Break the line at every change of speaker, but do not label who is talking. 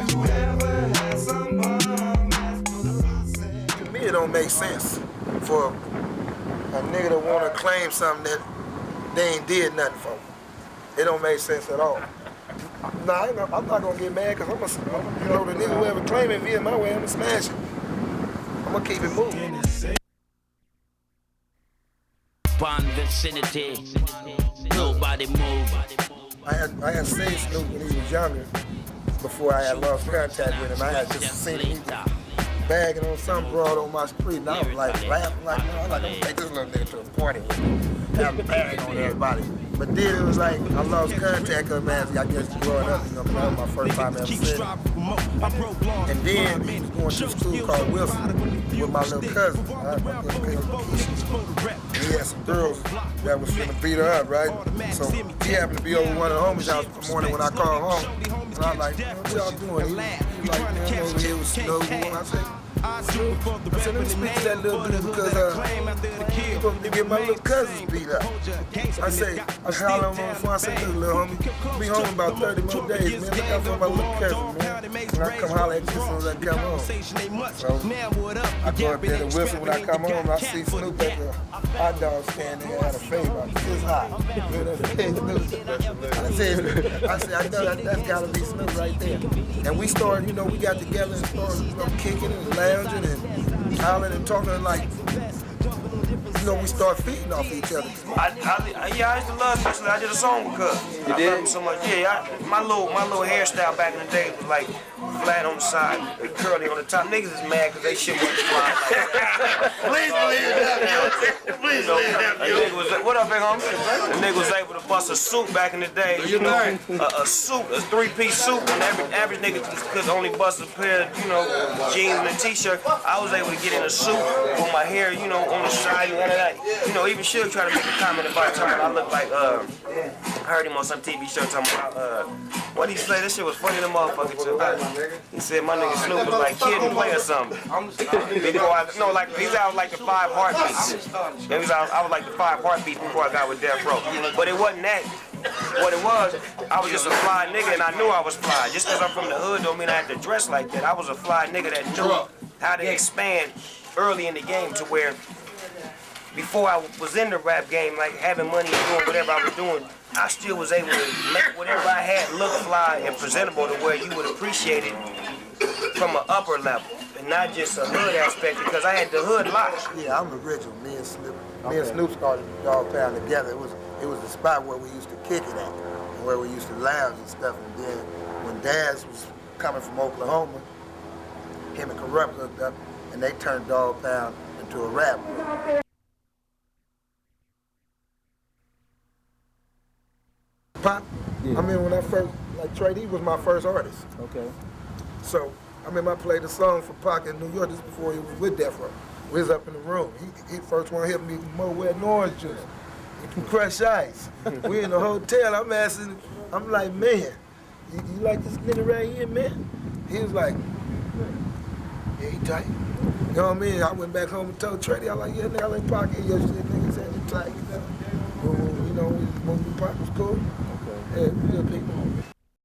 To me, it don't make sense for a nigga to want to claim something that they ain't did nothing for. It don't make sense at all. Nah, I'm not gonna get mad because the nigga who ever claim it via my way, I'm gonna smash it. I'm gonna keep it moving.
Bond vicinity, nobody move.
I had seen Snoop when he was younger, before I had lost contact with him. I had just seen him bagging on some broad on my street, and I was like laughing like, man, I'm gonna take this little nigga to a party and have a bag on everybody. But then it was like, I lost contact with him as I guess growing up, you know, that was my first time ever seeing him. And then he was going to a school called Wilson with my little cousin. And he had some girls that was finna beat her up, right? So he happened to be over one of the homies' house one morning when I called home. And I was like, what y'all doing? He was like, man, over here with Snoop. I said, let me speak to that little dude because he's supposed to get my little cousins beat up. I hollered on him before I said, look, little homie, be home in about 30 more days, man. Look out for my little cousin, man. And I come holler at you as soon as I come home. So I go up there to Wilson when I come home, I see Snoop at the hot dog stand there, had a favor. It's hot. I said, I know that's gotta be Snoop right there. And we started, you know, we got together and started, you know, kicking and lounging and hollering and talking like, you know, we start feeding off each other.
I used to love, especially I did a song with Cuz. I loved him so much. Yeah, my little hairstyle back in the day was like flat on the side and curly on the top. Niggas is mad because they shit wasn't fly.
Please believe that, yo. Please believe that, yo.
What up, big homie? The nigga was able to bust a suit back in the day. You know, a suit, a three-piece suit, and average nigga could only bust a pair of, you know, jeans and a t-shirt. I was able to get in a suit with my hair, you know, on the side and that. You know, even Suge tried to make a comment about it, talking about I look like, I heard him on some TV show talking about, what he say? That shit was funny to motherfucker too. He said my nigga Snoop was like Kid and Play or something. Like he's out like the 5 heartbeats. I was like the 5 heartbeats before I got with Death Row. But it wasn't that. What it was, I was just a fly nigga and I knew I was fly. Just because I'm from the hood don't mean I had to dress like that. I was a fly nigga that knew how to expand early in the game to where before I was in the rap game, like having money and doing whatever I was doing, I still was able to make whatever I had look fly and presentable to where you would appreciate it from an upper level and not just a hood aspect because I had the hood locked.
Yeah, I'm original. Me and Snoop started Dog Pound together. It was the spot where we used to kick it at, where we used to lounge and stuff. And then when Daz was coming from Oklahoma, him and Corrupt hooked up, and they turned Dog Pound into a rap group. Pop, yeah. I mean, when I first, like Trey D was my first artist.
Okay.
So, I remember I played a song for Pac in New York just before he was with Death Row. We was up in the room. He first one hit me with Mo Wet and Orange Juice. Crush Ice. We in the hotel, I'm like, man, you like this nigga right here, man? He was like, yeah, he tight. You know what I mean? I went back home and told Trey D, I was like, yeah, nigga, I like Pac. Your shit, nigga said you tight. You know, when Pac was cool. Yeah, good people.